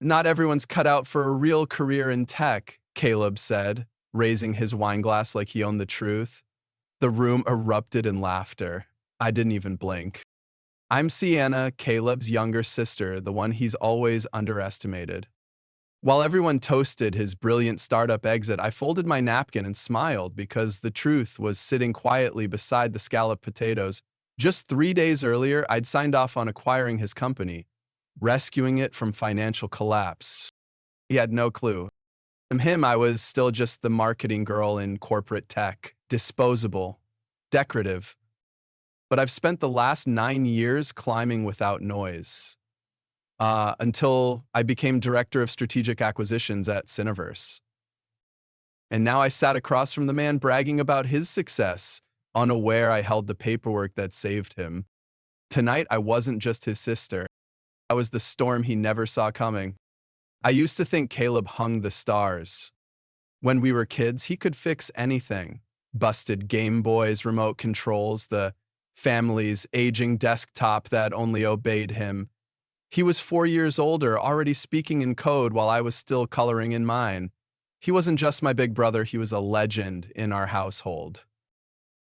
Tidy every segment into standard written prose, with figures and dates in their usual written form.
Not everyone's cut out for a real career in tech, Caleb said, raising his wine glass like he owned the truth. The room erupted in laughter. I didn't even blink. I'm Sienna, Caleb's younger sister, the one he's always underestimated. While everyone toasted his brilliant startup exit, I folded my napkin and smiled because the truth was sitting quietly beside the scalloped potatoes. Just 3 days earlier, I'd signed off on acquiring his company, rescuing it from financial collapse. He had no clue. From him, I was still just the marketing girl in corporate tech, disposable, decorative. But I've spent the last 9 years climbing without noise, until I became director of strategic acquisitions at Cineverse. And now I sat across from the man bragging about his success, unaware I held the paperwork that saved him. Tonight, I wasn't just his sister. I was the storm he never saw coming. I used to think Caleb hung the stars. When we were kids, he could fix anything. Busted Game Boys, remote controls, the family's aging desktop that only obeyed him. He was 4 years older, already speaking in code while I was still coloring in mine. He wasn't just my big brother, he was a legend in our household.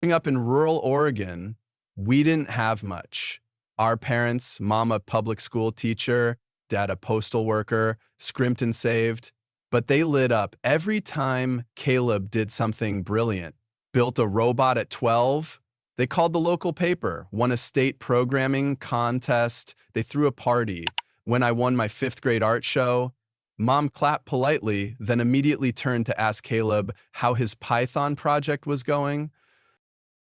Growing up in rural Oregon, we didn't have much. Our parents, mom a public school teacher, dad a postal worker, scrimped and saved, but they lit up every time Caleb did something brilliant. Built a robot at 12. They called the local paper, won a state programming contest. They threw a party. When I won my 5th grade art show, Mom clapped politely, then immediately turned to ask Caleb how his Python project was going.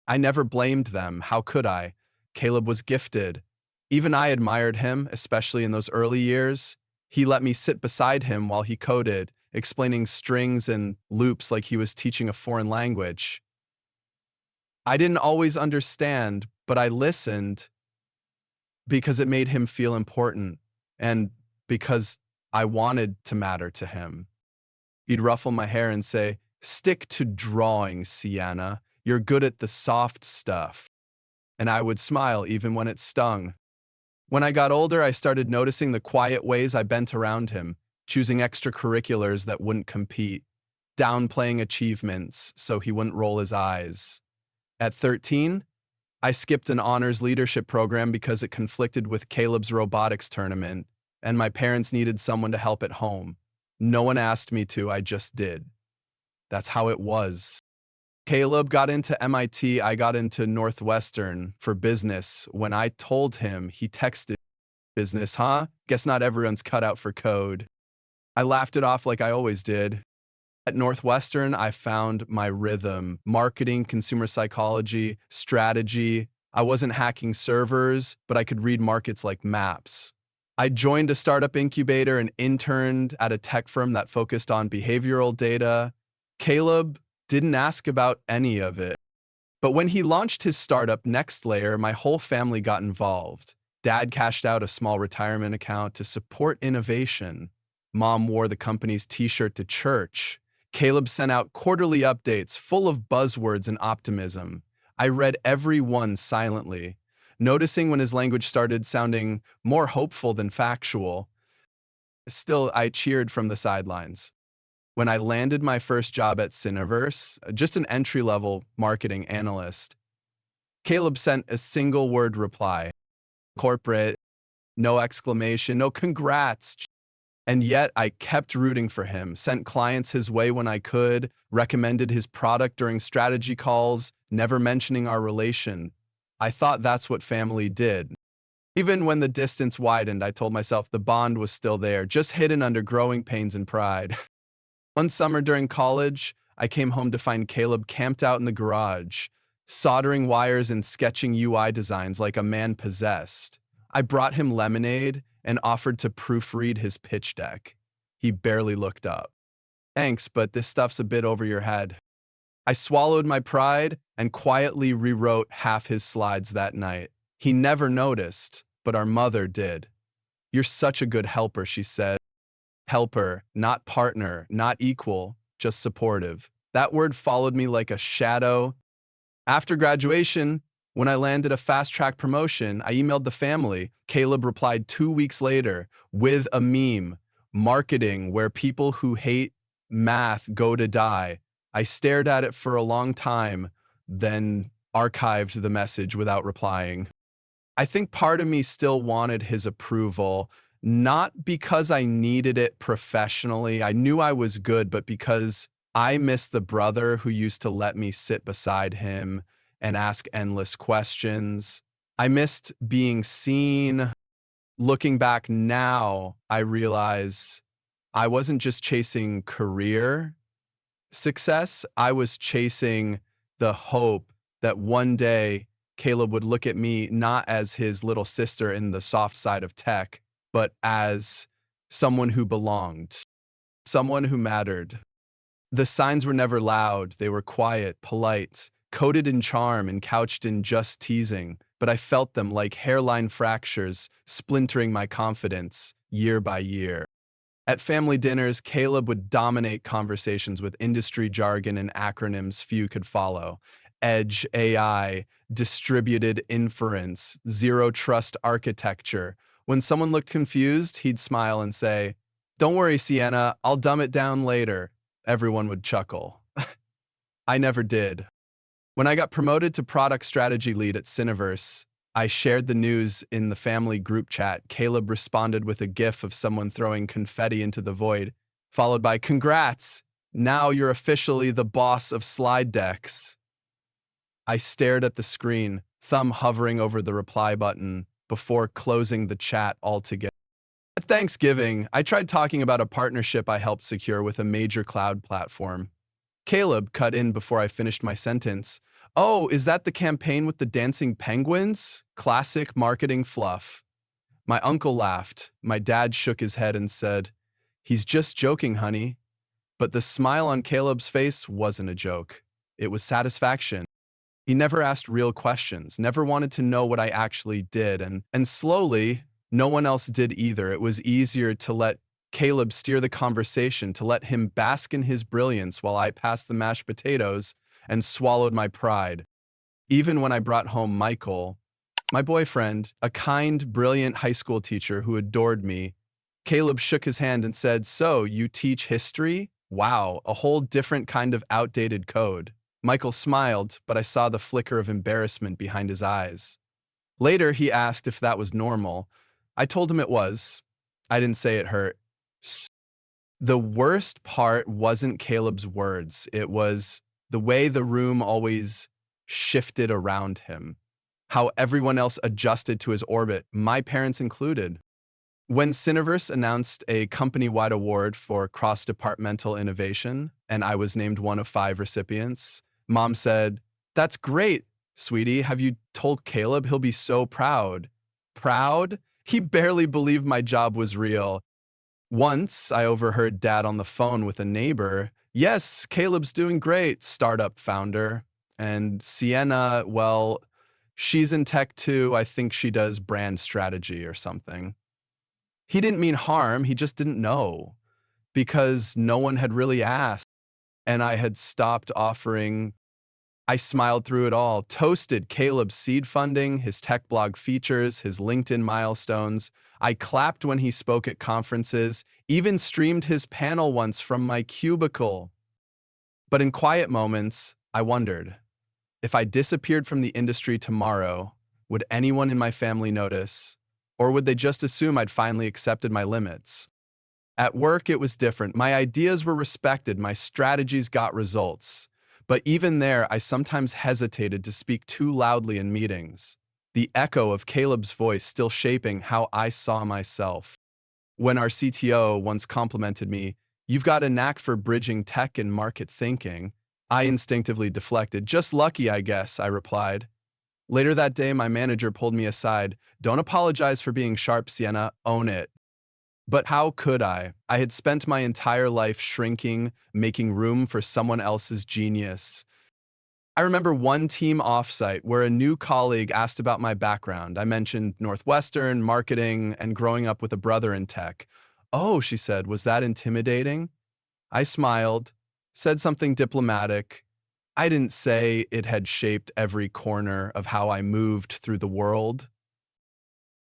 I never blamed them. How could I? Caleb was gifted. Even I admired him, especially in those early years. He let me sit beside him while he coded, explaining strings and loops like he was teaching a foreign language. I didn't always understand, but I listened because it made him feel important and because I wanted to matter to him. He'd ruffle my hair and say, "Stick to drawing, Sienna. You're good at the soft stuff." And I would smile even when it stung. When I got older, I started noticing the quiet ways I bent around him, choosing extracurriculars that wouldn't compete, downplaying achievements so he wouldn't roll his eyes. At 13, I skipped an honors leadership program because it conflicted with Caleb's robotics tournament, and my parents needed someone to help at home. No one asked me to, I just did. That's how it was. Caleb got into MIT, I got into Northwestern for business. When I told him, he texted, "Business, huh? Guess not everyone's cut out for code." I laughed it off like I always did. At Northwestern, I found my rhythm: marketing, consumer psychology, strategy. I wasn't hacking servers, but I could read markets like maps. I joined a startup incubator and interned at a tech firm that focused on behavioral data. Caleb didn't ask about any of it. But when he launched his startup, Next Layer, my whole family got involved. Dad cashed out a small retirement account to support innovation. Mom wore the company's t-shirt to church. Caleb sent out quarterly updates full of buzzwords and optimism. I read every one silently, noticing when his language started sounding more hopeful than factual. Still, I cheered from the sidelines. When I landed my first job at Cineverse, just an entry-level marketing analyst, Caleb sent a single-word reply: corporate, no exclamation, no congrats. And yet I kept rooting for him, sent clients his way when I could, recommended his product during strategy calls, never mentioning our relation. I thought that's what family did. Even when the distance widened, I told myself the bond was still there, just hidden under growing pains and pride. One summer during college, I came home to find Caleb camped out in the garage, soldering wires and sketching UI designs like a man possessed. I brought him lemonade and offered to proofread his pitch deck. He barely looked up. "Thanks, but this stuff's a bit over your head." I swallowed my pride and quietly rewrote half his slides that night. He never noticed, but our mother did. "You're such a good helper," she said. Helper, not partner, not equal, just supportive. That word followed me like a shadow. After graduation, when I landed a fast-track promotion, I emailed the family. Caleb replied 2 weeks later with a meme. Marketing, where people who hate math go to die. I stared at it for a long time, then archived the message without replying. I think part of me still wanted his approval, not because I needed it professionally. I knew I was good, but because I missed the brother who used to let me sit beside him and ask endless questions. I missed being seen. Looking back now, I realize I wasn't just chasing career success, I was chasing the hope that one day Caleb would look at me not as his little sister in the soft side of tech, but as someone who belonged, someone who mattered. The signs were never loud, they were quiet, polite, coated in charm and couched in just teasing, but I felt them like hairline fractures, splintering my confidence year by year. At family dinners, Caleb would dominate conversations with industry jargon and acronyms few could follow. Edge AI, distributed inference, zero trust architecture. When someone looked confused, he'd smile and say, "Don't worry, Sienna, I'll dumb it down later." Everyone would chuckle. I never did. When I got promoted to product strategy lead at Cineverse, I shared the news in the family group chat. Caleb responded with a gif of someone throwing confetti into the void, followed by, "Congrats! Now you're officially the boss of slide decks." I stared at the screen, thumb hovering over the reply button, before closing the chat altogether. At Thanksgiving, I tried talking about a partnership I helped secure with a major cloud platform. Caleb cut in before I finished my sentence. "Oh, is that the campaign with the dancing penguins? Classic marketing fluff." My uncle laughed. My dad shook his head and said, "He's just joking, honey." But the smile on Caleb's face wasn't a joke. It was satisfaction. He never asked real questions, never wanted to know what I actually did, and slowly, no one else did either. It was easier to let Caleb steer the conversation, to let him bask in his brilliance while I passed the mashed potatoes and swallowed my pride. Even when I brought home Michael, my boyfriend, a kind, brilliant high school teacher who adored me, Caleb shook his hand and said, "So, you teach history? Wow, a whole different kind of outdated code." Michael smiled, but I saw the flicker of embarrassment behind his eyes. Later, he asked if that was normal. I told him it was. I didn't say it hurt. The worst part wasn't Caleb's words. It was the way the room always shifted around him, how everyone else adjusted to his orbit, my parents included. When Cineverse announced a company-wide award for cross-departmental innovation, and I was named one of 5 recipients, Mom said, "That's great, sweetie. Have you told Caleb? He'll be so proud." Proud? He barely believed my job was real. Once, I overheard Dad on the phone with a neighbor. "Yes, Caleb's doing great, startup founder. And Sienna, well, she's in tech too. I think she does brand strategy or something." He didn't mean harm, he just didn't know, because no one had really asked, and I had stopped offering. I smiled through it all, toasted Caleb's seed funding, his tech blog features, his LinkedIn milestones. I clapped when he spoke at conferences, even streamed his panel once from my cubicle. But in quiet moments, I wondered, if I disappeared from the industry tomorrow, would anyone in my family notice? Or would they just assume I'd finally accepted my limits? At work, it was different. My ideas were respected, my strategies got results. But even there, I sometimes hesitated to speak too loudly in meetings, the echo of Caleb's voice still shaping how I saw myself. When our CTO once complimented me, "You've got a knack for bridging tech and market thinking," I instinctively deflected. "Just lucky, I guess," I replied. Later that day, my manager pulled me aside. "Don't apologize for being sharp, Sienna. Own it." But how could I? I had spent my entire life shrinking, making room for someone else's genius. I remember one team offsite where a new colleague asked about my background. I mentioned Northwestern, marketing, and growing up with a brother in tech. "Oh," she said, "was that intimidating?" I smiled, said something diplomatic. I didn't say it had shaped every corner of how I moved through the world.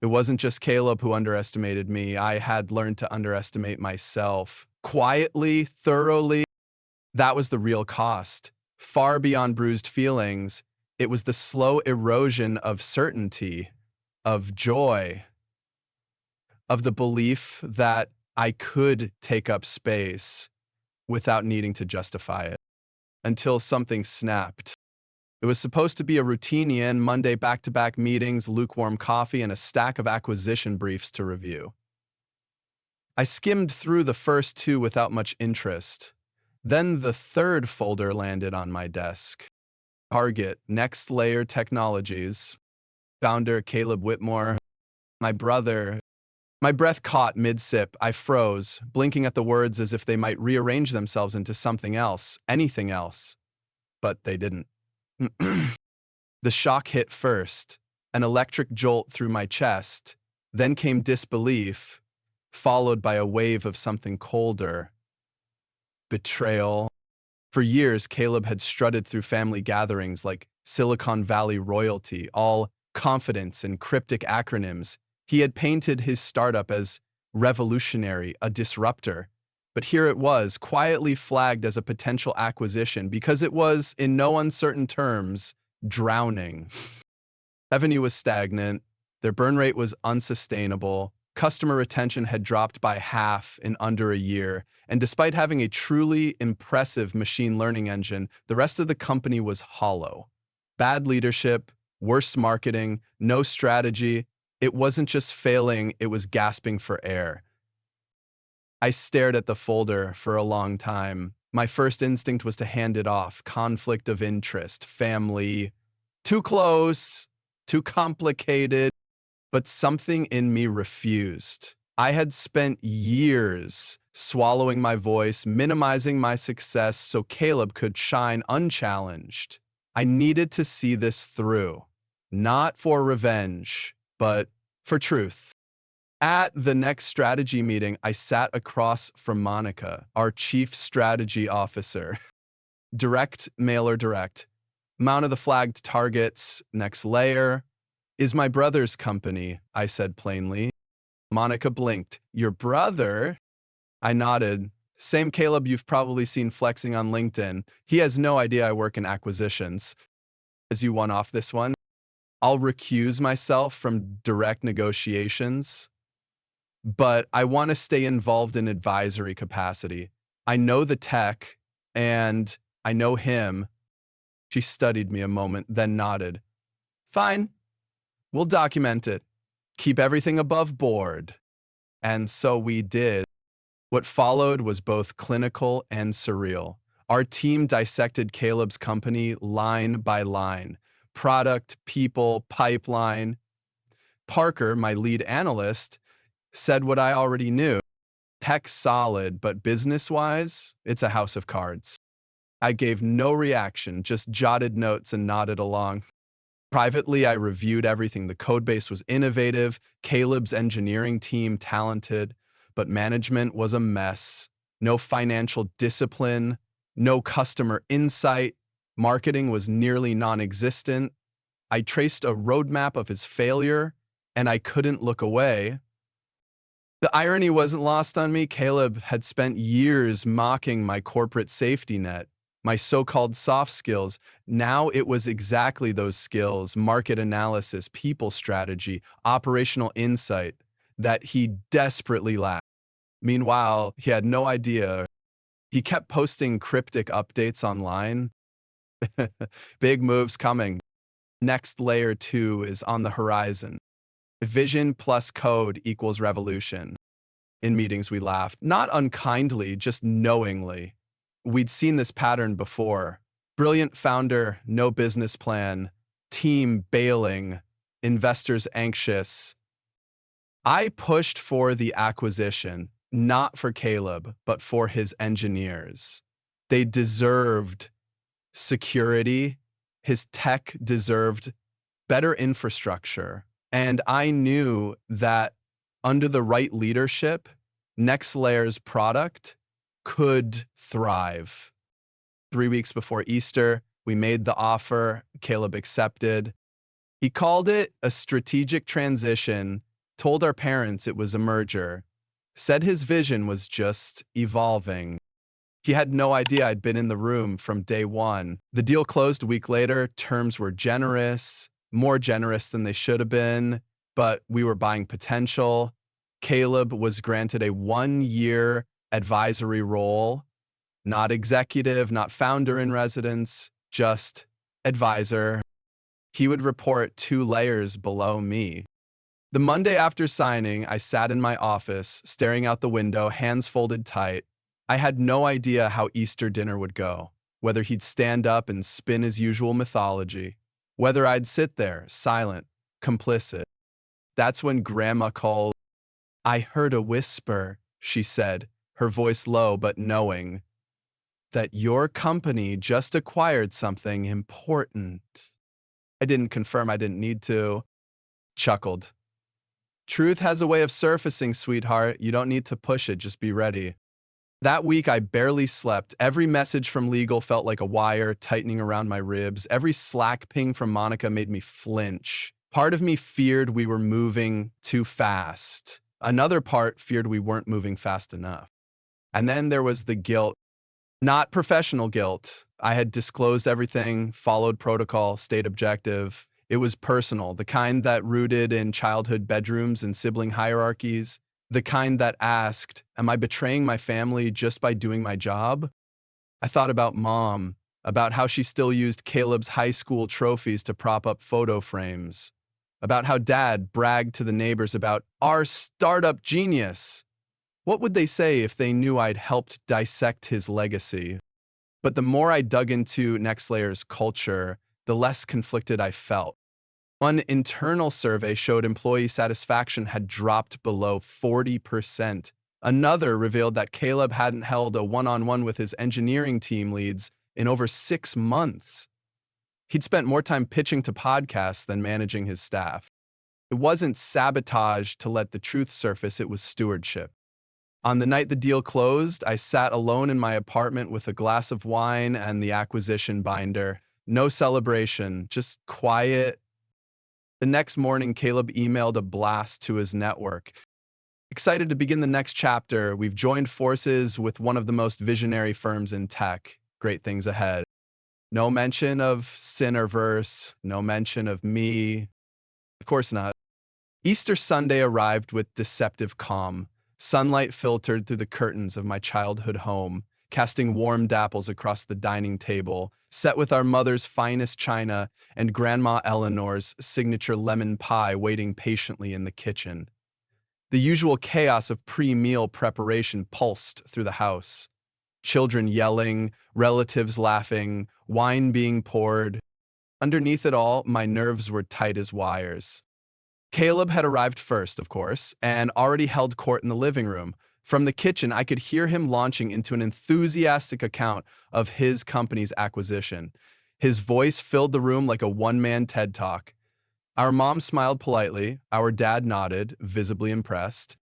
It wasn't just Caleb who underestimated me. I had learned to underestimate myself. Quietly, thoroughly, that was the real cost. Far beyond bruised feelings, it was the slow erosion of certainty, of joy, of the belief that I could take up space without needing to justify it, until something snapped. It was supposed to be a routine Monday back-to-back meetings, lukewarm coffee, and a stack of acquisition briefs to review. I skimmed through the first two without much interest. Then the third folder landed on my desk. Target, Next Layer Technologies, founder Caleb Whitmore, my brother. My breath caught mid-sip. I froze, blinking at the words as if they might rearrange themselves into something else, anything else. But they didn't. The shock hit first, an electric jolt through my chest, then came disbelief, followed by a wave of something colder. Betrayal. For years, Caleb had strutted through family gatherings like Silicon Valley royalty, all confidence and cryptic acronyms. He had painted his startup as revolutionary, a disruptor. But here it was, quietly flagged as a potential acquisition because it was, in no uncertain terms, drowning. Revenue was stagnant, their burn rate was unsustainable, customer retention had dropped by half in under a year, and despite having a truly impressive machine learning engine, the rest of the company was hollow. Bad leadership, worse marketing, no strategy. It wasn't just failing, it was gasping for air. I stared at the folder for a long time. My first instinct was to hand it off. Conflict of interest, family, too close, too complicated. But something in me refused. I had spent years swallowing my voice, minimizing my success so Caleb could shine unchallenged. I needed to see this through, not for revenge, but for truth. At the next strategy meeting, I sat across from Monica, our chief strategy officer. Direct, mailer direct. Amount of the flagged targets, next layer, is my brother's company, I said plainly. Monica blinked. Your brother? I nodded. Same Caleb you've probably seen flexing on LinkedIn. He has no idea I work in acquisitions. As you won off this one, I'll recuse myself from direct negotiations, but I want to stay involved in advisory capacity. I know the tech, and I know him. She studied me a moment, then nodded. Fine. We'll document it. Keep everything above board. And so we did. What followed was both clinical and surreal. Our team dissected Caleb's company line by line. Product, people, pipeline. Parker, my lead analyst, said what I already knew. Tech solid, but business-wise, it's a house of cards. I gave no reaction, just jotted notes and nodded along. Privately, I reviewed everything. The codebase was innovative, Caleb's engineering team talented, but management was a mess. No financial discipline, no customer insight. Marketing was nearly non-existent. I traced a roadmap of his failure, and I couldn't look away. The irony wasn't lost on me. Caleb had spent years mocking my corporate safety net, my so-called soft skills. Now it was exactly those skills, market analysis, people strategy, operational insight, that he desperately lacked. Meanwhile, he had no idea. He kept posting cryptic updates online. Big moves coming. Next layer 2 is on the horizon. Vision plus code equals revolution. In meetings, we laughed, not unkindly, just knowingly. We'd seen this pattern before. Brilliant founder, no business plan, team bailing, investors anxious. I pushed for the acquisition, not for Caleb, but for his engineers. They deserved security. His tech deserved better infrastructure. And I knew that under the right leadership, Next Layer's product could thrive. 3 weeks before Easter, we made the offer. Caleb accepted. He called it a strategic transition, told our parents it was a merger, said his vision was just evolving. He had no idea I'd been in the room from day one. The deal closed a week later. Terms were generous, more generous than they should have been, but we were buying potential. Caleb was granted a 1-year advisory role, not executive, not founder in residence, just advisor. He would report 2 layers below me. The Monday after signing, I sat in my office, staring out the window, hands folded tight. I had no idea how Easter dinner would go, whether he'd stand up and spin his usual mythology, whether I'd sit there, silent, complicit. That's when Grandma called. I heard a whisper, she said, her voice low but knowing, that your company just acquired something important. I didn't confirm, I didn't need to. Chuckled. Truth has a way of surfacing, sweetheart. You don't need to push it, just be ready. That week, I barely slept. Every message from legal felt like a wire tightening around my ribs. Every Slack ping from Monica made me flinch. Part of me feared we were moving too fast. Another part feared we weren't moving fast enough. And then there was the guilt. Not professional guilt. I had disclosed everything, followed protocol, stayed objective. It was personal, the kind that rooted in childhood bedrooms and sibling hierarchies, the kind that asked, am I betraying my family just by doing my job? I thought about Mom, about how she still used Caleb's high school trophies to prop up photo frames, about how Dad bragged to the neighbors about our startup genius. What would they say if they knew I'd helped dissect his legacy? But the more I dug into NextLayer's culture, the less conflicted I felt. One internal survey showed employee satisfaction had dropped below 40%. Another revealed that Caleb hadn't held a one-on-one with his engineering team leads in over 6 months. He'd spent more time pitching to podcasts than managing his staff. It wasn't sabotage to let the truth surface, it was stewardship. On the night the deal closed, I sat alone in my apartment with a glass of wine and the acquisition binder. No celebration, just quiet. The next morning, Caleb emailed a blast to his network. Excited to begin the next chapter, we've joined forces with one of the most visionary firms in tech. Great things ahead. No mention of Cineverse, no mention of me. Of course not. Easter Sunday arrived with deceptive calm. Sunlight filtered through the curtains of my childhood home, casting warm dapples across the dining table, set with our mother's finest china and Grandma Eleanor's signature lemon pie waiting patiently in the kitchen. The usual chaos of pre-meal preparation pulsed through the house. Children yelling, relatives laughing, wine being poured. Underneath it all, my nerves were tight as wires. Caleb had arrived first, of course, and already held court in the living room. From the kitchen, I could hear him launching into an enthusiastic account of his company's acquisition. His voice filled the room like a one-man TED Talk. Our mom smiled politely. Our dad nodded, visibly impressed.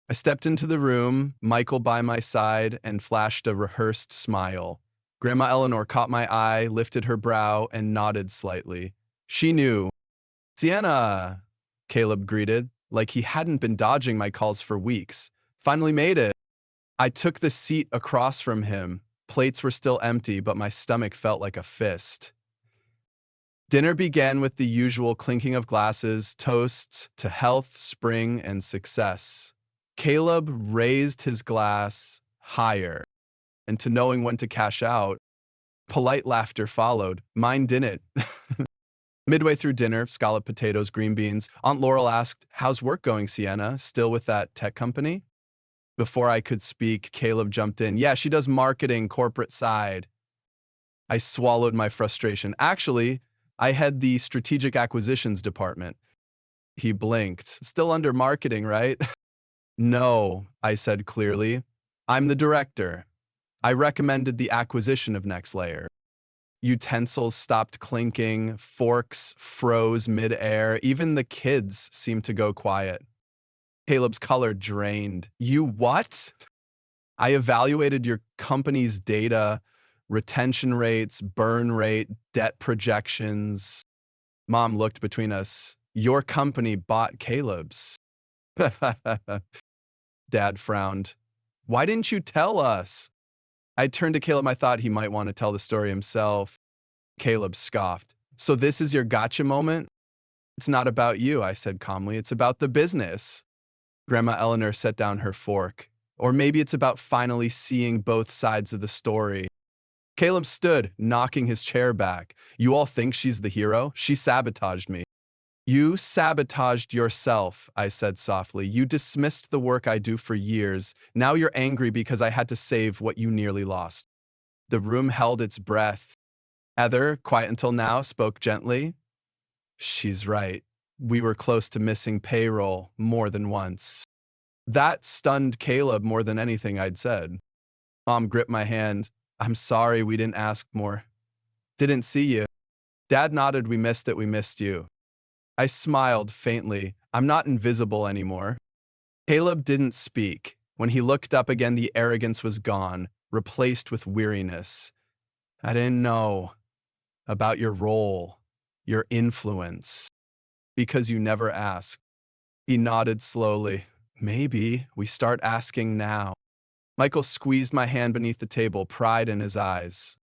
I stepped into the room, Michael by my side, and flashed a rehearsed smile. Grandma Eleanor caught my eye, lifted her brow, and nodded slightly. She knew. Sienna, Caleb greeted, like he hadn't been dodging my calls for weeks. Finally made it. I took the seat across from him. Plates were still empty, but my stomach felt like a fist. Dinner began with the usual clinking of glasses, toasts to health, spring, and success. Caleb raised his glass higher, and to knowing when to cash out, polite laughter followed. Mine didn't. Midway through dinner, scalloped potatoes, green beans, Aunt Laurel asked, how's work going, Sienna? Still with that tech company? Before I could speak, Caleb jumped in. Yeah, she does marketing, corporate side. I swallowed my frustration. Actually, I head the strategic acquisitions department. He blinked. Still under marketing, right? No, I said clearly. I'm the director. I recommended the acquisition of NextLayer. Utensils stopped clinking, forks froze mid-air, even the kids seemed to go quiet. Caleb's color drained. You what? I evaluated your company's data, retention rates, burn rate, debt projections. Mom looked between us. Your company bought Caleb's. Dad frowned. Why didn't you tell us? I turned to Caleb. I thought he might want to tell the story himself. Caleb scoffed. So this is your gotcha moment? It's not about you, I said calmly. It's about the business. Grandma Eleanor set down her fork. Or maybe it's about finally seeing both sides of the story. Caleb stood, knocking his chair back. You all think she's the hero? She sabotaged me. You sabotaged yourself, I said softly. You dismissed the work I do for years. Now you're angry because I had to save what you nearly lost. The room held its breath. Heather, quiet until now, spoke gently. She's right. We were close to missing payroll more than once. That stunned Caleb more than anything I'd said. Mom gripped my hand. I'm sorry we didn't ask more. Didn't see you. Dad nodded. We missed it. We missed you. I smiled faintly. I'm not invisible anymore. Caleb didn't speak. When he looked up again, the arrogance was gone, replaced with weariness. I didn't know about your role, your influence, because you never asked. He nodded slowly. Maybe we start asking now. Michael squeezed my hand beneath the table, pride in his eyes.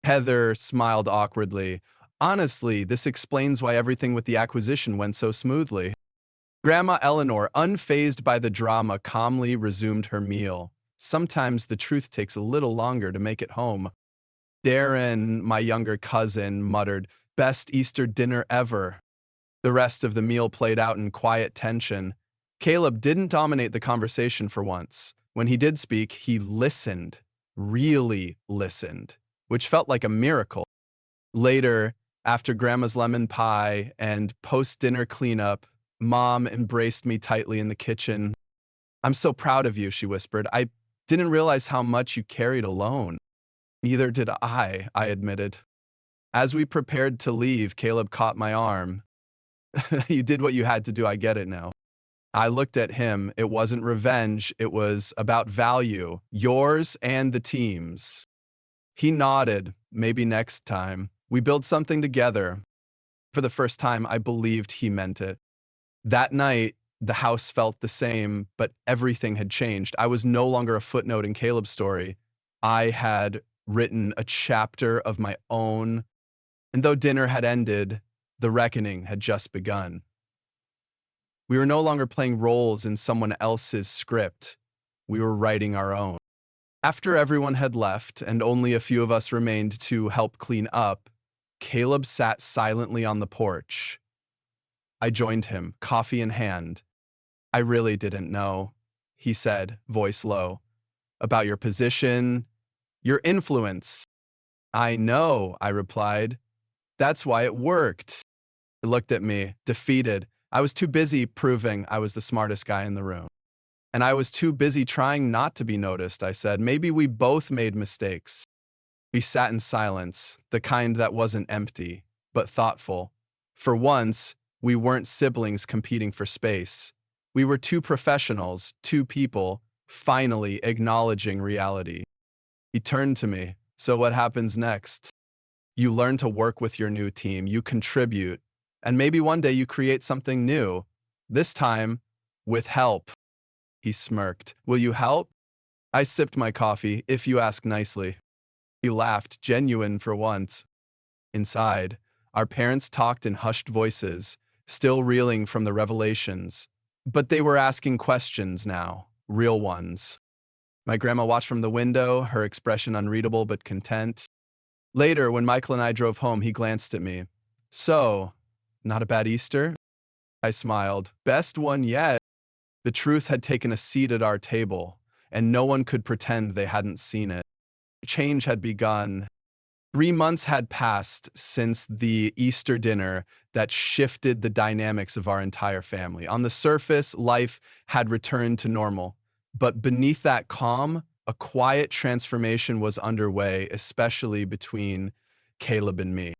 Heather smiled awkwardly. Honestly, this explains why everything with the acquisition went so smoothly. Grandma Eleanor, unfazed by the drama, calmly resumed her meal. Sometimes the truth takes a little longer to make it home. Darren, my younger cousin, muttered, "Best Easter dinner ever." The rest of the meal played out in quiet tension. Caleb didn't dominate the conversation for once. When he did speak, he listened, really listened, which felt like a miracle. Later, after Grandma's lemon pie and post-dinner cleanup, Mom embraced me tightly in the kitchen. I'm so proud of you, she whispered. I didn't realize how much you carried alone. Neither did I admitted. As we prepared to leave, Caleb caught my arm. You did what you had to do, I get it now. I looked at him. It wasn't revenge, it was about value, yours and the team's. He nodded. Maybe next time. We build something together. For the first time, I believed he meant it. That night, the house felt the same, but everything had changed. I was no longer a footnote in Caleb's story. I had written a chapter of my own, and though dinner had ended, the reckoning had just begun. We were no longer playing roles in someone else's script. We were writing our own. After everyone had left and only a few of us remained to help clean up, Caleb sat silently on the porch. I joined him, coffee in hand. I really didn't know, he said, voice low, about your position, your influence. I know, I replied. That's why it worked. He looked at me, defeated. I was too busy proving I was the smartest guy in the room. And I was too busy trying not to be noticed, I said. Maybe we both made mistakes. We sat in silence, the kind that wasn't empty, but thoughtful. For once, we weren't siblings competing for space. We were two professionals, two people, finally acknowledging reality. He turned to me. So what happens next? You learn to work with your new team, you contribute, and maybe one day you create something new. This time, with help. He smirked. Will you help? I sipped my coffee, if you ask nicely. He laughed, genuine for once. Inside, our parents talked in hushed voices, still reeling from the revelations. But they were asking questions now, real ones. My grandma watched from the window, her expression unreadable but content. Later, when Michael and I drove home, he glanced at me. So, not a bad Easter? I smiled. Best one yet. The truth had taken a seat at our table, and no one could pretend they hadn't seen it. Change had begun. 3 months had passed since the Easter dinner that shifted the dynamics of our entire family. On the surface, life had returned to normal. But beneath that calm, a quiet transformation was underway, especially between Caleb and me.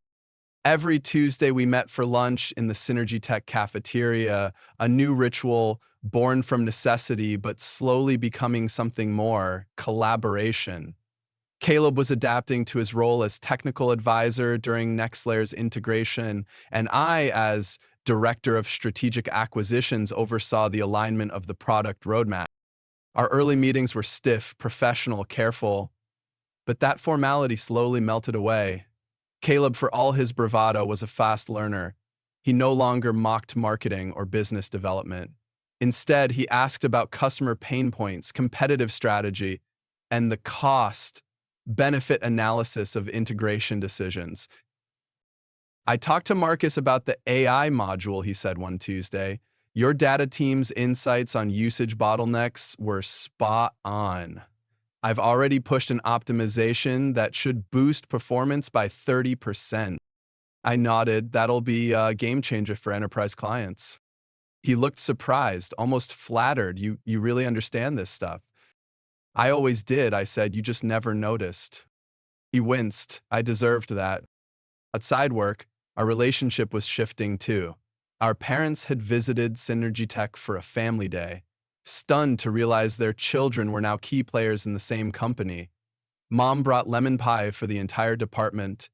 Every Tuesday, we met for lunch in the Synergy Tech cafeteria, a new ritual born from necessity, but slowly becoming something more, collaboration. Caleb was adapting to his role as technical advisor during NextLayer's integration, and I as director of strategic acquisitions, oversaw the alignment of the product roadmap. Our early meetings were stiff, professional, careful, but that formality slowly melted away. Caleb, for all his bravado, was a fast learner. He no longer mocked marketing or business development. Instead, he asked about customer pain points, competitive strategy, and the cost-benefit analysis of integration decisions. I talked to Marcus about the AI module, he said one Tuesday. Your data team's insights on usage bottlenecks were spot on. I've already pushed an optimization that should boost performance by 30%. I nodded. That'll be a game changer for enterprise clients. He looked surprised, almost flattered. You really understand this stuff. I always did, I said. You just never noticed. He winced. I deserved that. Outside work, our relationship was shifting too. Our parents had visited Synergy Tech for a family day, stunned to realize their children were now key players in the same company. Mom brought lemon pie for the entire department.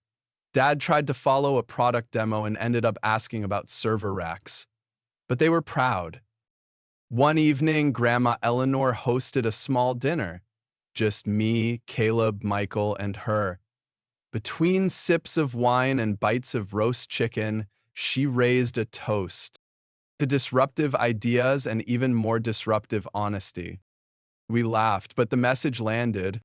Dad tried to follow a product demo and ended up asking about server racks. But they were proud. One evening, Grandma Eleanor hosted a small dinner. Just me, Caleb, Michael, and her. Between sips of wine and bites of roast chicken, she raised a toast to disruptive ideas and even more disruptive honesty. We laughed, but the message landed.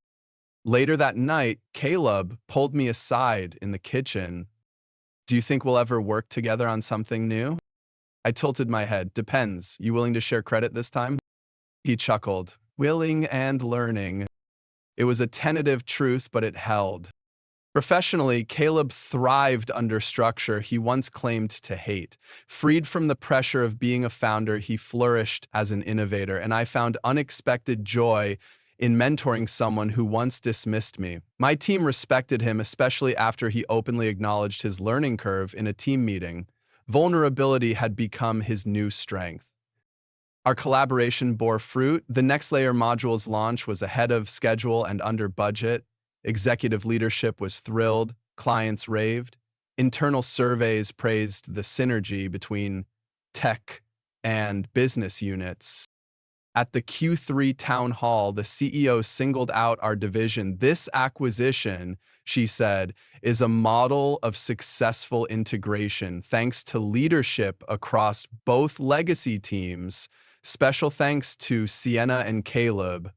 Later that night, Caleb pulled me aside in the kitchen. Do you think we'll ever work together on something new? I tilted my head. Depends. You willing to share credit this time? He chuckled. Willing and learning. It was a tentative truth, but it held. Professionally, Caleb thrived under structure he once claimed to hate. Freed from the pressure of being a founder, he flourished as an innovator, and I found unexpected joy in mentoring someone who once dismissed me. My team respected him, especially after he openly acknowledged his learning curve in a team meeting. Vulnerability had become his new strength. Our collaboration bore fruit. The Next Layer module's launch was ahead of schedule and under budget. Executive leadership was thrilled, clients raved. Internal surveys praised the synergy between tech and business units. At the Q3 town hall, the CEO singled out our division. This acquisition, she said, is a model of successful integration thanks to leadership across both legacy teams. Special thanks to Sienna and Caleb.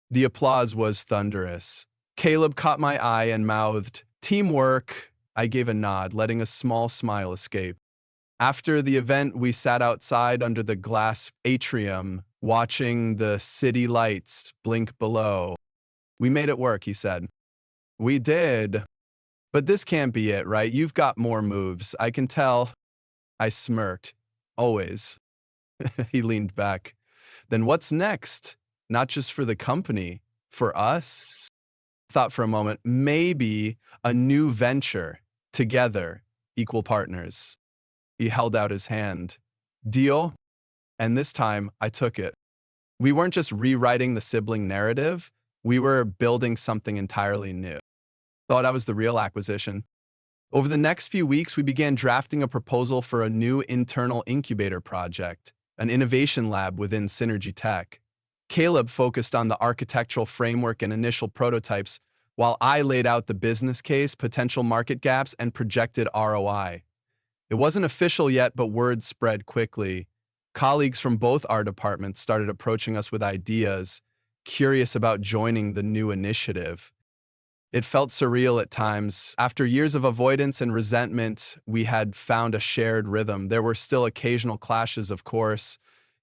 The applause was thunderous. Caleb caught my eye and mouthed, "Teamwork." I gave a nod, letting a small smile escape. After the event, we sat outside under the glass atrium, watching the city lights blink below. We made it work, he said. We did. But this can't be it, right? You've got more moves. I can tell. I smirked. Always. He leaned back. Then what's next? Not just for the company, for us? Thought for a moment, maybe a new venture, together, equal partners. He held out his hand. Deal? And this time, I took it. We weren't just rewriting the sibling narrative, we were building something entirely new. Thought I was the real acquisition. Over the next few weeks, we began drafting a proposal for a new internal incubator project, an innovation lab within Synergy Tech. Caleb focused on the architectural framework and initial prototypes, while I laid out the business case, potential market gaps, and projected ROI. It wasn't official yet, but word spread quickly. Colleagues from both our departments started approaching us with ideas, curious about joining the new initiative. It felt surreal at times. After years of avoidance and resentment, we had found a shared rhythm. There were still occasional clashes, of course.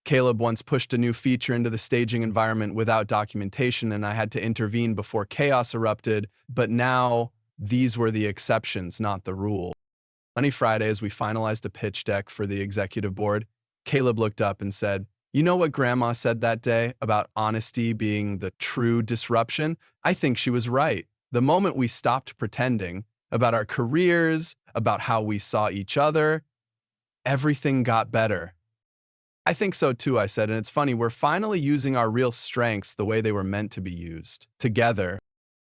Caleb once pushed a new feature into the staging environment without documentation, and I had to intervene before chaos erupted. But now, these were the exceptions, not the rule. On Friday, as we finalized a pitch deck for the executive board, Caleb looked up and said, "You know what Grandma said that day about honesty being the true disruption? I think she was right. The moment we stopped pretending about our careers, about how we saw each other, everything got better." I think so too, I said, and it's funny, we're finally using our real strengths the way they were meant to be used, together.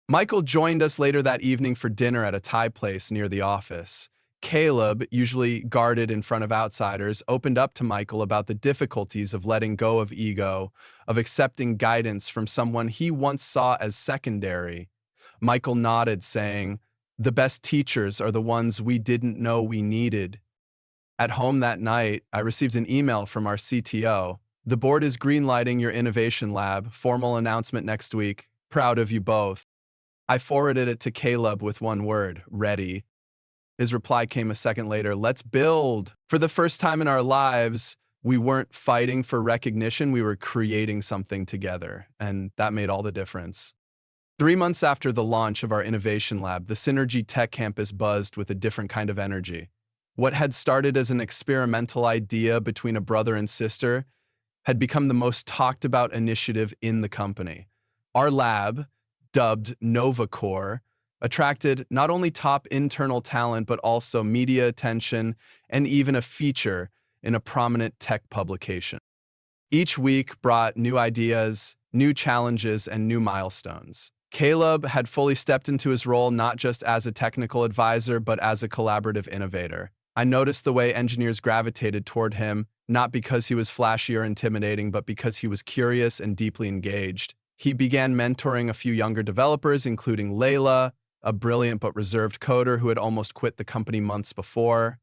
Michael joined us later that evening for dinner at a Thai place near the office. Caleb, usually guarded in front of outsiders, opened up to Michael about the difficulties of letting go of ego, of accepting guidance from someone he once saw as secondary. Michael nodded, saying, "The best teachers are the ones we didn't know we needed." At home that night, I received an email from our CTO. "The board is greenlighting your innovation lab. Formal announcement next week. Proud of you both." I forwarded it to Caleb with one word: ready. His reply came a second later: "Let's build." For the first time in our lives, we weren't fighting for recognition, we were creating something together, and that made all the difference. 3 months after the launch of our innovation lab, the Synergy Tech Campus buzzed with a different kind of energy. What had started as an experimental idea between a brother and sister had become the most talked about initiative in the company. Our lab, dubbed NovaCore, attracted not only top internal talent, but also media attention and even a feature in a prominent tech publication. Each week brought new ideas, new challenges, and new milestones. Caleb had fully stepped into his role not just as a technical advisor, but as a collaborative innovator. I noticed the way engineers gravitated toward him, not because he was flashy or intimidating, but because he was curious and deeply engaged. He began mentoring a few younger developers, including Layla, a brilliant but reserved coder who had almost quit the company months before.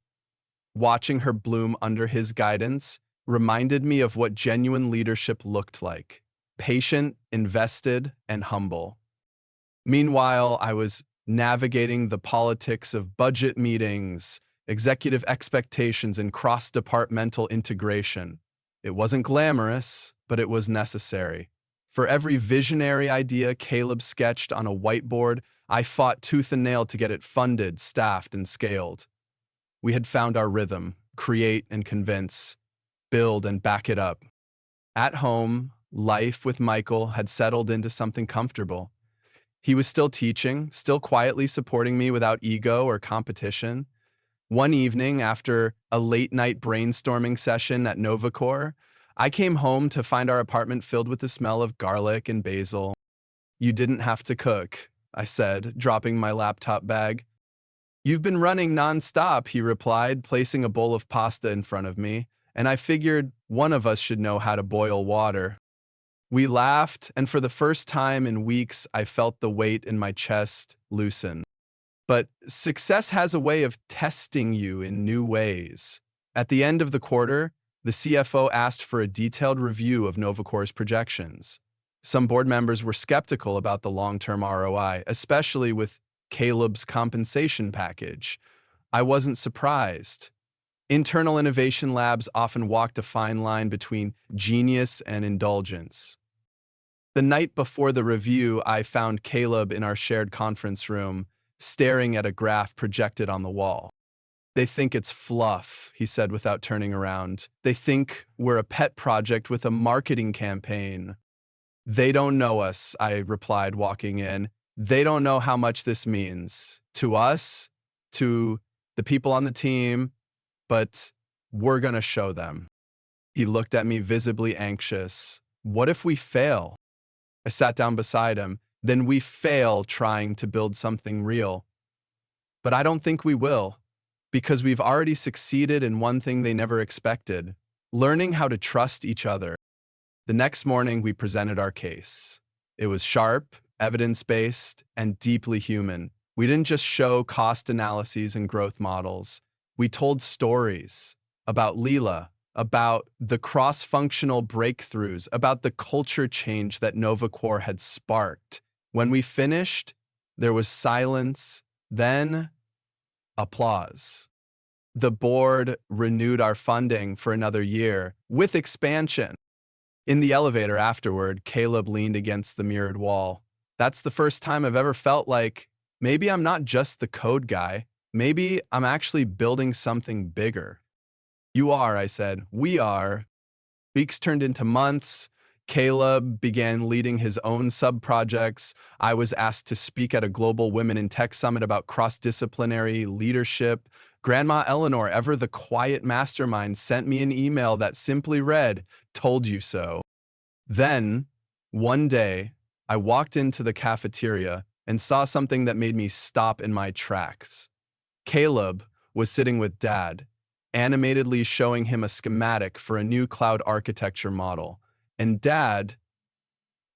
Watching her bloom under his guidance reminded me of what genuine leadership looked like: patient, invested, and humble. Meanwhile, I was navigating the politics of budget meetings, executive expectations, and cross-departmental integration. It wasn't glamorous, but it was necessary. For every visionary idea Caleb sketched on a whiteboard, I fought tooth and nail to get it funded, staffed, and scaled. We had found our rhythm: create and convince, build and back it up. At home, life with Michael had settled into something comfortable. He was still teaching, still quietly supporting me without ego or competition. One evening, after a late-night brainstorming session at NovaCore, I came home to find our apartment filled with the smell of garlic and basil. "You didn't have to cook," I said, dropping my laptop bag. "You've been running nonstop," he replied, placing a bowl of pasta in front of me, and I figured one of us should know how to boil water. We laughed, and for the first time in weeks, I felt the weight in my chest loosen. But success has a way of testing you in new ways. At the end of the quarter, the CFO asked for a detailed review of NovaCore's projections. Some board members were skeptical about the long-term ROI, especially with Caleb's compensation package. I wasn't surprised. Internal innovation labs often walked a fine line between genius and indulgence. The night before the review, I found Caleb in our shared conference room, staring at a graph projected on the wall. "They think it's fluff," he said without turning around. "They think we're a pet project with a marketing campaign." "They don't know us," I replied, walking in. "They don't know how much this means to us, to the people on the team, but we're going to show them." He looked at me, visibly anxious. "What if we fail?" I sat down beside him. "Then we fail trying to build something real." "But I don't think we will, because we've already succeeded in one thing they never expected: learning how to trust each other." The next morning, we presented our case. It was sharp, evidence-based, and deeply human. We didn't just show cost analyses and growth models. We told stories about Leela, about the cross-functional breakthroughs, about the culture change that NovaCore had sparked. When we finished, there was silence, then applause. The board renewed our funding for another year, with expansion. In the elevator afterward, Caleb leaned against the mirrored wall. "That's the first time I've ever felt like maybe I'm not just the code guy. Maybe I'm actually building something bigger." "You are," I said. "We are." Weeks turned into months. Caleb began leading his own sub-projects. I was asked to speak at a global Women in Tech Summit about cross-disciplinary leadership. Grandma Eleanor, ever the quiet mastermind, sent me an email that simply read, "Told you so." Then, one day, I walked into the cafeteria and saw something that made me stop in my tracks. Caleb, was sitting with Dad, animatedly showing him a schematic for a new cloud architecture model. And Dad,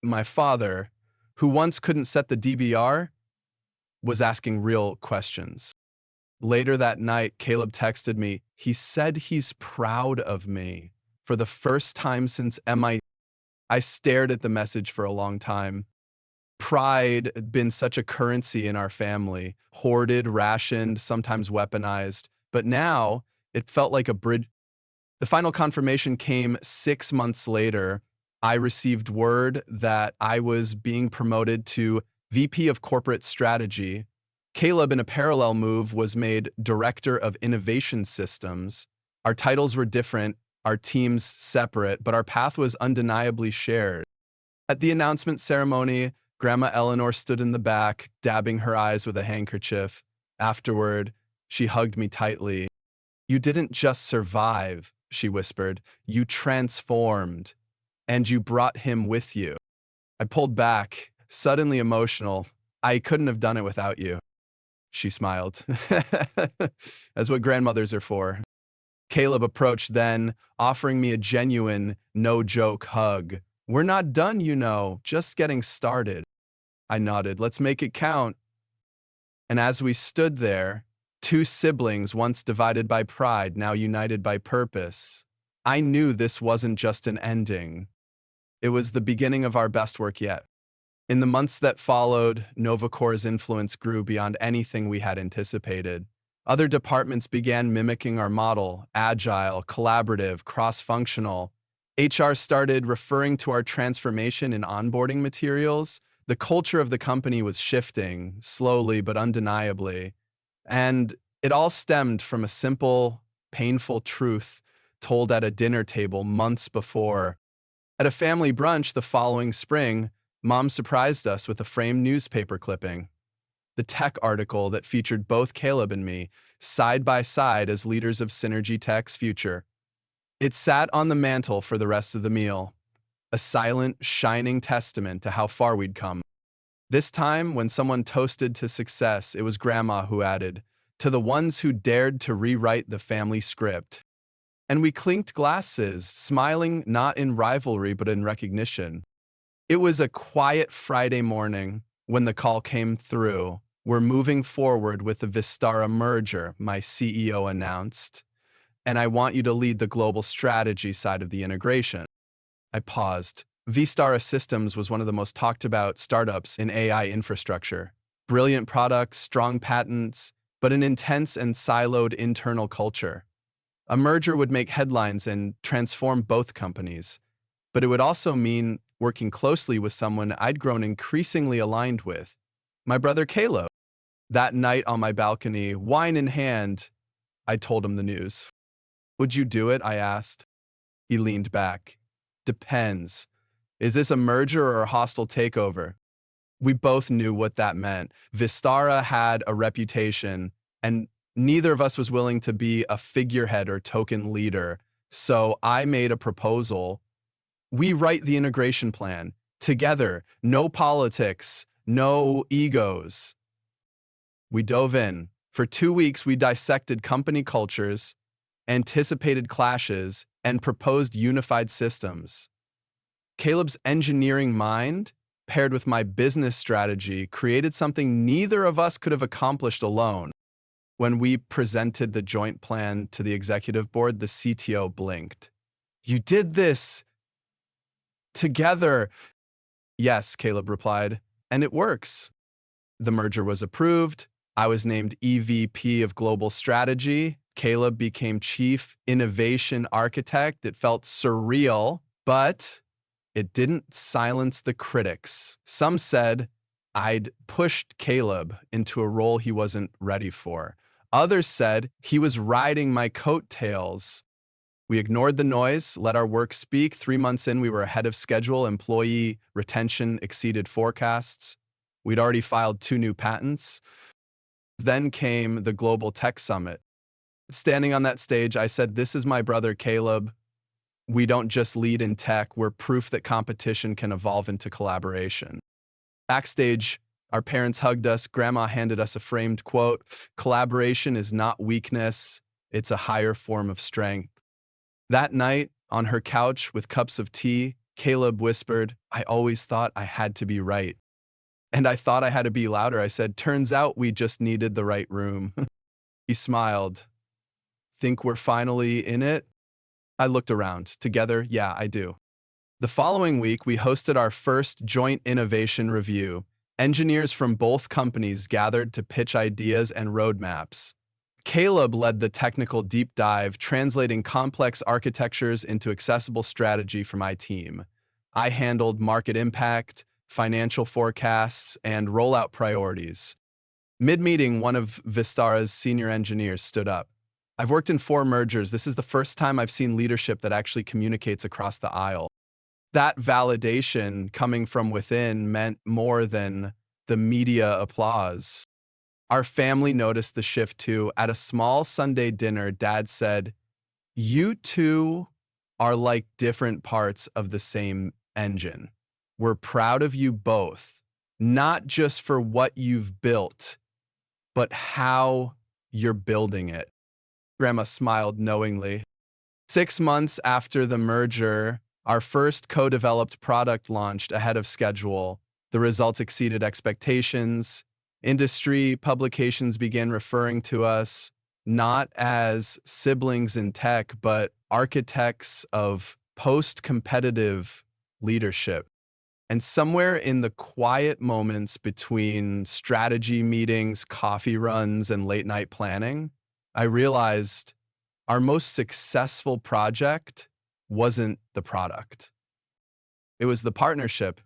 my father, who once couldn't set the DBR, was asking real questions. Later that night, Caleb texted me. He said he's proud of me. For the first time since MIT, I stared at the message for a long time. Pride had been such a currency in our family, hoarded, rationed, sometimes weaponized. But now, it felt like a bridge. The final confirmation came 6 months later. I received word that I was being promoted to VP of Corporate Strategy. Caleb, in a parallel move, was made Director of Innovation Systems. Our titles were different, our teams separate, but our path was undeniably shared. At the announcement ceremony, Grandma Eleanor stood in the back, dabbing her eyes with a handkerchief. Afterward, she hugged me tightly. "You didn't just survive," she whispered. "You transformed, and you brought him with you." I pulled back, suddenly emotional. "I couldn't have done it without you." She smiled. "That's what grandmothers are for." Caleb approached then, offering me a genuine, no-joke hug. "We're not done, you know, just getting started." I nodded. "Let's make it count." And as we stood there, two siblings once divided by pride, now united by purpose, I knew this wasn't just an ending. It was the beginning of our best work yet. In the months that followed, NovaCore's influence grew beyond anything we had anticipated. Other departments began mimicking our model: agile, collaborative, cross-functional. HR started referring to our transformation in onboarding materials. The culture of the company was shifting, slowly but undeniably. And it all stemmed from a simple, painful truth told at a dinner table months before. At a family brunch the following spring, Mom surprised us with a framed newspaper clipping. The tech article that featured both Caleb and me, side by side as leaders of Synergy Tech's future. It sat on the mantel for the rest of the meal, a silent, shining testament to how far we'd come. This time, when someone toasted to success, it was Grandma who added, "To the ones who dared to rewrite the family script." And we clinked glasses, smiling not in rivalry but in recognition. It was a quiet Friday morning when the call came through. "We're moving forward with the Vistara merger," my CEO announced, "and I want you to lead the global strategy side of the integration." I paused. Vistara Systems was one of the most talked about startups in AI infrastructure. Brilliant products, strong patents, but an intense and siloed internal culture. A merger would make headlines and transform both companies, but it would also mean working closely with someone I'd grown increasingly aligned with, my brother Caleb. That night on my balcony, wine in hand, I told him the news. "Would you do it?" I asked. He leaned back. "Depends. Is this a merger or a hostile takeover?" We both knew what that meant. Vistara had a reputation, and neither of us was willing to be a figurehead or token leader. So I made a proposal. We write the integration plan together, no politics, no egos. We dove in. For 2 weeks, we dissected company cultures, anticipated clashes, and proposed unified systems. Caleb's engineering mind, paired with my business strategy, created something neither of us could have accomplished alone. When we presented the joint plan to the executive board, the CTO blinked. "You did this together." "Yes," Caleb replied, "and it works." The merger was approved. I was named EVP of Global Strategy. Caleb became Chief Innovation Architect. It felt surreal, but it didn't silence the critics. Some said I'd pushed Caleb into a role he wasn't ready for. Others said he was riding my coattails. We ignored the noise, let our work speak. 3 months in, we were ahead of schedule. Employee retention exceeded forecasts. We'd already filed 2 new patents. Then came the Global Tech Summit. Standing on that stage, I said, "This is my brother Caleb. We don't just lead in tech, we're proof that competition can evolve into collaboration." Backstage, Our parents hugged us. Grandma handed us a framed quote. Collaboration is not weakness, it's a higher form of strength. That night, on her couch with cups of tea, Caleb whispered, I always thought I had to be right. And I thought I had to be louder. I said, turns out we just needed the right room. He smiled. Think we're finally in it? I looked around. Together, yeah, I do. The following week, we hosted our first joint innovation review. Engineers from both companies gathered to pitch ideas and roadmaps. Caleb led the technical deep dive, translating complex architectures into accessible strategy for my team. I handled market impact, financial forecasts, and rollout priorities. Mid-meeting, one of Vistara's senior engineers stood up. I've worked in 4 mergers. This is the first time I've seen leadership that actually communicates across the aisle. That validation coming from within meant more than the media applause. Our family noticed the shift too. At a small Sunday dinner, Dad said, you two are like different parts of the same engine. We're proud of you both, not just for what you've built, but how you're building it. Grandma smiled knowingly. 6 months after the merger, our first co-developed product launched ahead of schedule. The results exceeded expectations. Industry publications began referring to us not as siblings in tech, but architects of post-competitive leadership. And somewhere in the quiet moments between strategy meetings, coffee runs, and late-night planning, I realized our most successful project wasn't the product. It was the partnership.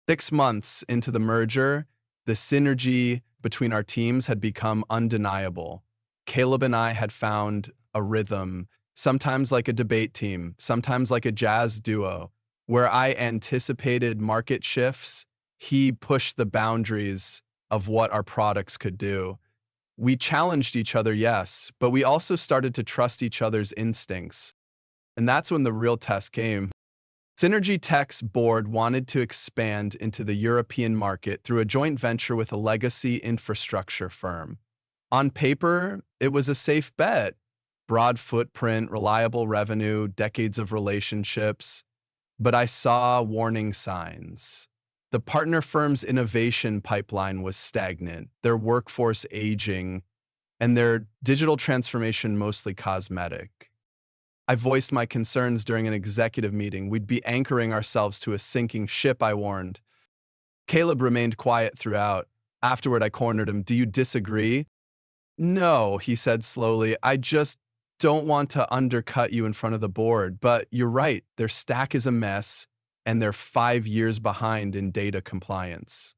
6 months into the merger, the synergy between our teams had become undeniable. Caleb and I had found a rhythm, sometimes like a debate team, sometimes like a jazz duo. Where I anticipated market shifts, he pushed the boundaries of what our products could do. We challenged each other, yes, but we also started to trust each other's instincts. And that's when the real test came. Synergy Tech's board wanted to expand into the European market through a joint venture with a legacy infrastructure firm. On paper, it was a safe bet. Broad footprint, reliable revenue, decades of relationships. But I saw warning signs. The partner firm's innovation pipeline was stagnant, their workforce aging, and their digital transformation mostly cosmetic. I voiced my concerns during an executive meeting. We'd be anchoring ourselves to a sinking ship, I warned. Caleb remained quiet throughout. Afterward, I cornered him. Do you disagree? No, he said slowly. I just don't want to undercut you in front of the board, but you're right. Their stack is a mess, and they're 5 years behind in data compliance.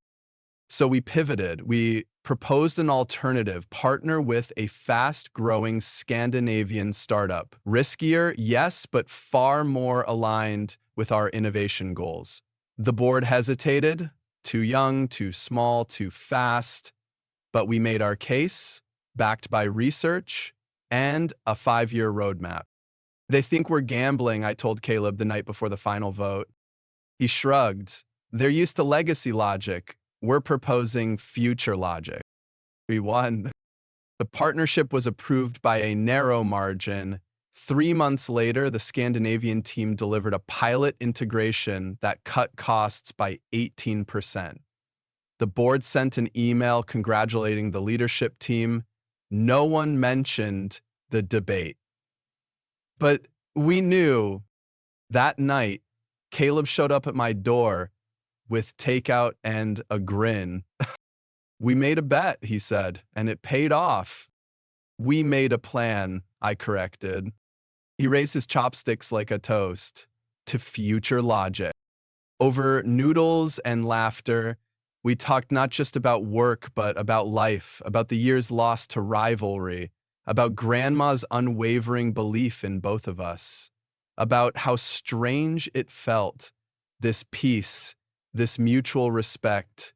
So we pivoted. We proposed an alternative, partner with a fast-growing Scandinavian startup. Riskier, yes, but far more aligned with our innovation goals. The board hesitated. Too young, too small, too fast. But we made our case, backed by research and a 5-year roadmap. They think we're gambling, I told Caleb the night before the final vote. He shrugged. They're used to legacy logic. We're proposing future logic. We won. The partnership was approved by a narrow margin. 3 months later, the Scandinavian team delivered a pilot integration that cut costs by 18%. The board sent an email congratulating the leadership team. No one mentioned the debate. But we knew that night, Caleb showed up at my door with takeout and a grin. We made a bet, he said, and it paid off. We made a plan, I corrected. He raised his chopsticks like a toast to future logic. Over noodles and laughter, we talked not just about work, but about life, about the years lost to rivalry, about Grandma's unwavering belief in both of us, about how strange it felt, this peace, this mutual respect,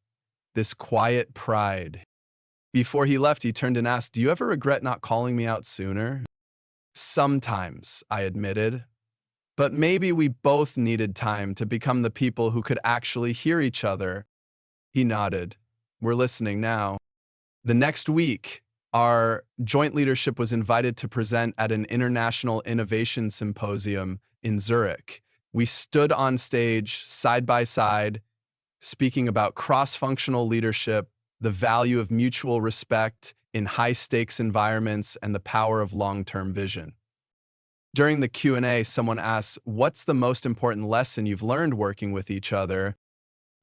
this quiet pride. Before he left, he turned and asked, do you ever regret not calling me out sooner? Sometimes, I admitted. But maybe we both needed time to become the people who could actually hear each other. He nodded. We're listening now. The next week, our joint leadership was invited to present at an international innovation symposium in Zurich. We stood on stage side by side, speaking about cross-functional leadership, the value of mutual respect in high-stakes environments, and the power of long-term vision. During the Q&A, someone asked, "What's the most important lesson you've learned working with each other?"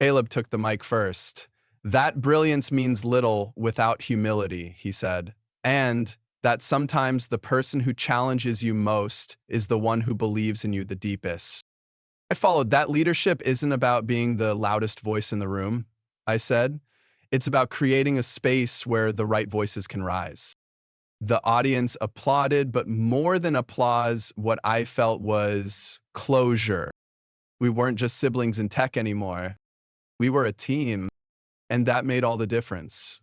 Caleb took the mic first. "That brilliance means little without humility," he said, "and that sometimes the person who challenges you most is the one who believes in you the deepest." I followed, "That leadership isn't about being the loudest voice in the room," I said. "It's about creating a space where the right voices can rise." The audience applauded, but more than applause, what I felt was closure. We weren't just siblings in tech anymore. We were a team, and that made all the difference.